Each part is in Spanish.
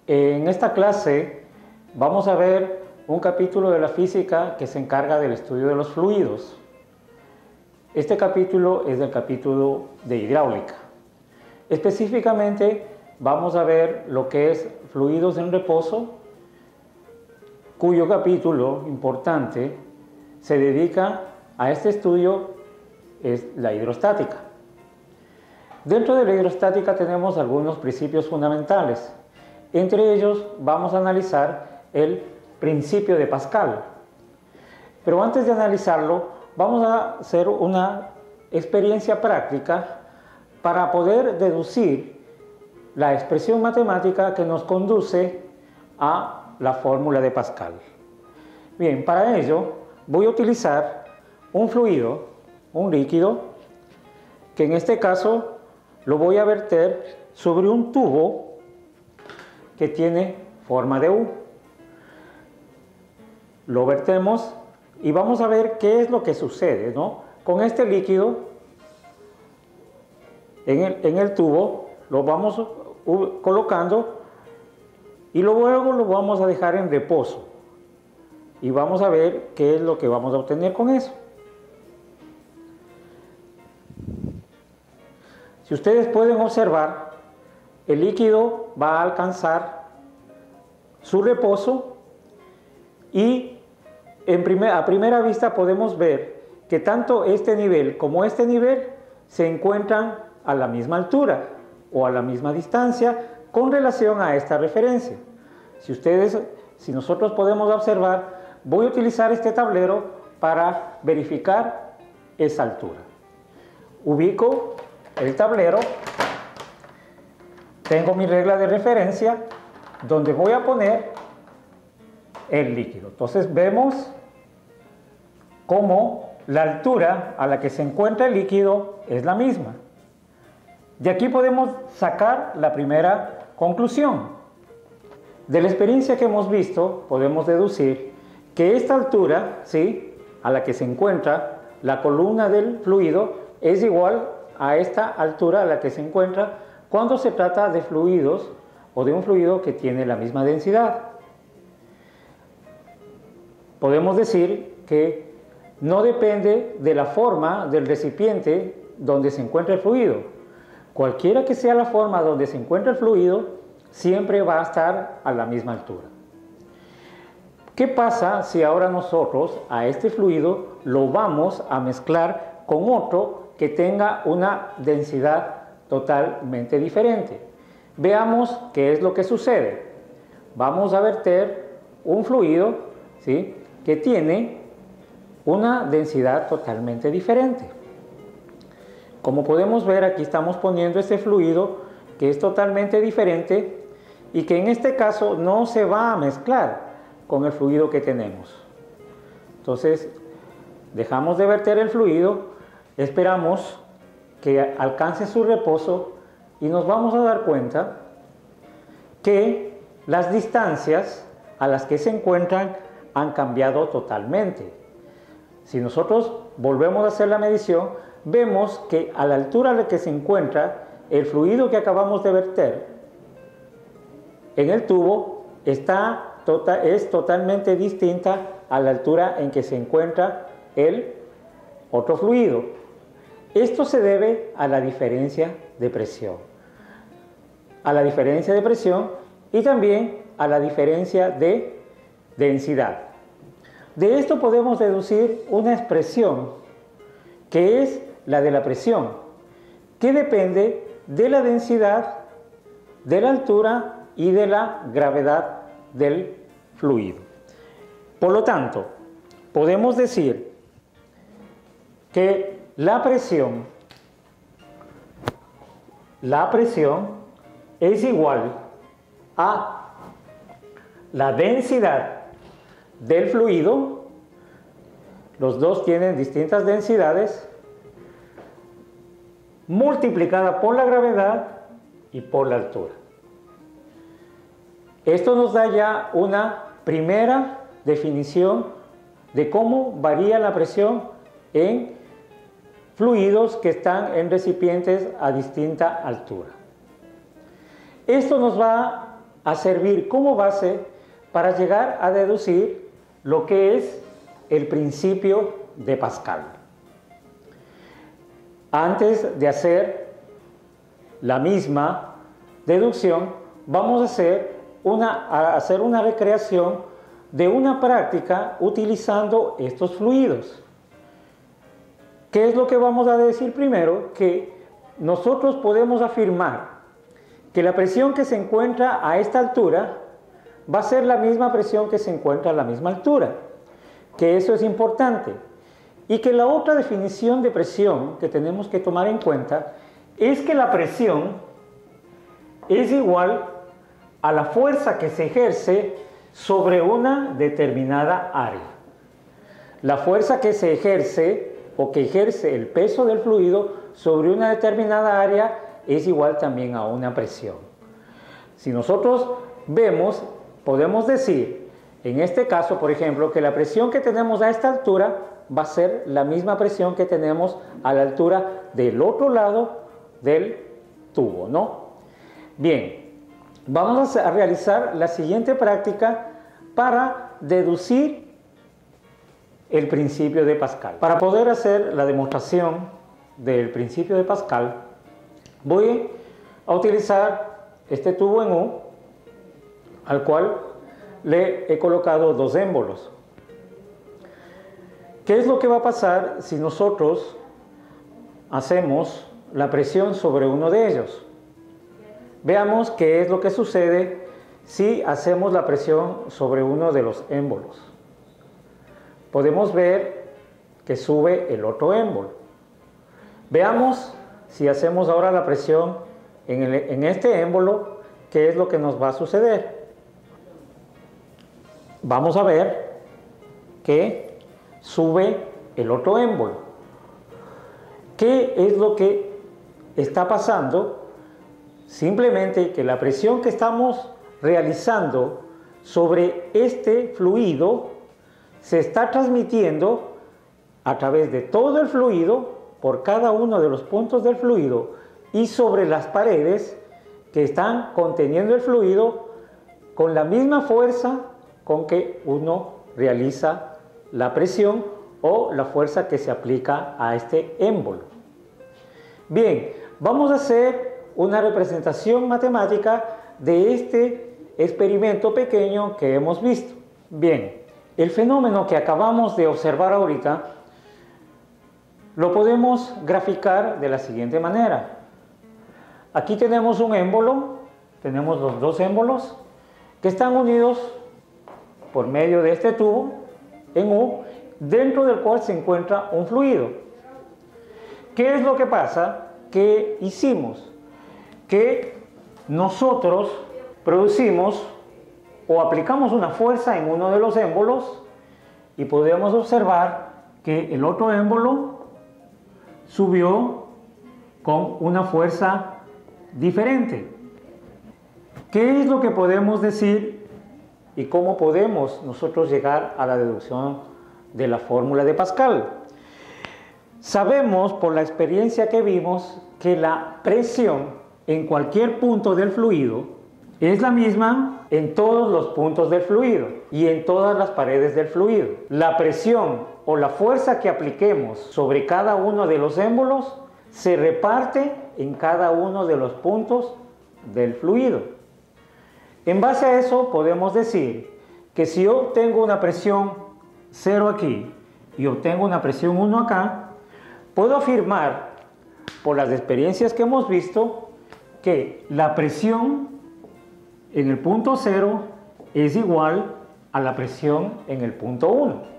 En esta clase vamos a ver un capítulo de la física que se encarga del estudio de los fluidos. Este capítulo es el capítulo de hidráulica. Específicamente vamos a ver lo que es fluidos en reposo, cuyo capítulo importante se dedica a este estudio, es la hidrostática. Dentro de la hidrostática tenemos algunos principios fundamentales. Entre ellos vamos a analizar el principio de Pascal. Pero antes de analizarlo, vamos a hacer una experiencia práctica para poder deducir la expresión matemática que nos conduce a la fórmula de Pascal. Bien, para ello voy a utilizar un fluido, un líquido, que en este caso lo voy a verter sobre un tubo que tiene forma de U. Lo vertemos y vamos a ver qué es lo que sucede, ¿no? Con este líquido en el tubo lo vamos colocando y luego lo vamos a dejar en reposo y vamos a ver qué es lo que vamos a obtener con eso. Si ustedes pueden observar, el líquido va a alcanzar su reposo y a primera vista podemos ver que tanto este nivel como este nivel se encuentran a la misma altura o a la misma distancia con relación a esta referencia. Si nosotros podemos observar, voy a utilizar este tablero para verificar esa altura. Ubico el tablero, tengo mi regla de referencia donde voy a poner el líquido. Entonces vemos cómo la altura a la que se encuentra el líquido es la misma. De aquí podemos sacar la primera conclusión. De la experiencia que hemos visto, podemos deducir que esta altura, ¿sí?, a la que se encuentra la columna del fluido es igual a esta altura a la que se encuentra cuando se trata de fluidos o de un fluido que tiene la misma densidad. Podemos decir que no depende de la forma del recipiente donde se encuentra el fluido. Cualquiera que sea la forma donde se encuentra el fluido, siempre va a estar a la misma altura. ¿Qué pasa si ahora nosotros a este fluido lo vamos a mezclar con otro que tenga una densidad totalmente diferente? Veamos qué es lo que sucede. Vamos a verter un fluido, ¿sí?, que tiene una densidad totalmente diferente. Como podemos ver, aquí estamos poniendo este fluido que es totalmente diferente y que en este caso no se va a mezclar con el fluido que tenemos. Entonces, dejamos de verter el fluido, esperamos que alcance su reposo y nos vamos a dar cuenta que las distancias a las que se encuentran han cambiado totalmente. Si nosotros volvemos a hacer la medición, vemos que a la altura a la que se encuentra el fluido que acabamos de verter en el tubo es totalmente distinta a la altura en que se encuentra el otro fluido. Esto se debe a la diferencia de presión. A la diferencia de presión y también a la diferencia de densidad. De esto podemos deducir una expresión que es la de la presión, que depende de la densidad, de la altura y de la gravedad del fluido. Por lo tanto, podemos decir que la presión es igual a la densidad del fluido. Los dos tienen distintas densidades, multiplicada por la gravedad y por la altura. Esto nos da ya una primera definición de cómo varía la presión en fluidos que están en recipientes a distinta altura. Esto nos va a servir como base para llegar a deducir lo que es el principio de Pascal. Antes de hacer la misma deducción, vamos a hacer una recreación de una práctica utilizando estos fluidos. ¿Qué es lo que vamos a decir primero? Que nosotros podemos afirmar que la presión que se encuentra a esta altura va a ser la misma presión que se encuentra a la misma altura, que eso es importante. Y que la otra definición de presión que tenemos que tomar en cuenta es que la presión es igual a la fuerza que se ejerce sobre una determinada área. La fuerza que se ejerce o que ejerce el peso del fluido sobre una determinada área es igual también a una presión. Si nosotros vemos, podemos decir, en este caso, por ejemplo, que la presión que tenemos a esta altura va a ser la misma presión que tenemos a la altura del otro lado del tubo, ¿no? Bien, vamos a realizar la siguiente práctica para deducir el principio de Pascal. Para poder hacer la demostración del principio de Pascal, voy a utilizar este tubo en U, al cual le he colocado dos émbolos. ¿Qué es lo que va a pasar si nosotros hacemos la presión sobre uno de ellos? Veamos qué es lo que sucede si hacemos la presión sobre uno de los émbolos. Podemos ver que sube el otro émbolo. Veamos si hacemos ahora la presión en este émbolo, qué es lo que nos va a suceder. Vamos a ver que sube el otro émbolo. ¿Qué es lo que está pasando? Simplemente que la presión que estamos realizando sobre este fluido se está transmitiendo a través de todo el fluido, por cada uno de los puntos del fluido y sobre las paredes que están conteniendo el fluido con la misma fuerza con que uno realiza la presión o la fuerza que se aplica a este émbolo. Bien, vamos a hacer una representación matemática de este experimento pequeño que hemos visto. Bien, el fenómeno que acabamos de observar ahorita lo podemos graficar de la siguiente manera. Aquí tenemos un émbolo, tenemos los dos émbolos que están unidos por medio de este tubo en U, dentro del cual se encuentra un fluido. ¿Qué es lo que pasa? Que hicimos que nosotros producimos o aplicamos una fuerza en uno de los émbolos y podemos observar que el otro émbolo subió con una fuerza diferente. ¿Qué es lo que podemos decir y cómo podemos nosotros llegar a la deducción de la fórmula de Pascal? Sabemos por la experiencia que vimos que la presión en cualquier punto del fluido es la misma en todos los puntos del fluido y en todas las paredes del fluido. La presión o la fuerza que apliquemos sobre cada uno de los émbolos se reparte en cada uno de los puntos del fluido. En base a eso podemos decir que si yo tengo una presión 0 aquí y obtengo una presión 1 acá, puedo afirmar por las experiencias que hemos visto que la presión en el punto 0 es igual a la presión en el punto 1.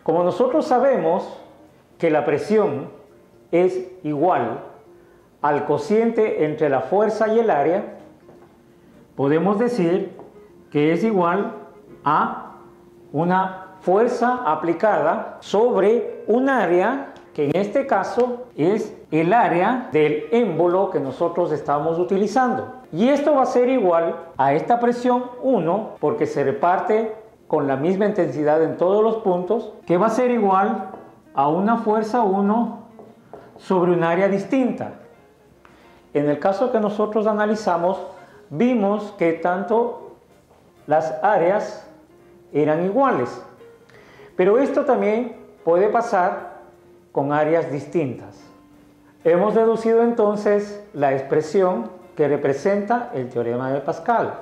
Como nosotros sabemos que la presión es igual al cociente entre la fuerza y el área, podemos decir que es igual a una fuerza aplicada sobre un área que en este caso es el área del émbolo que nosotros estamos utilizando. Y esto va a ser igual a esta presión 1 porque se reparte con la misma intensidad en todos los puntos, que va a ser igual a una fuerza 1 sobre un área distinta. En el caso que nosotros analizamos, vimos que tanto las áreas eran iguales. Pero esto también puede pasar con áreas distintas. Hemos deducido entonces la expresión que representa el teorema de Pascal.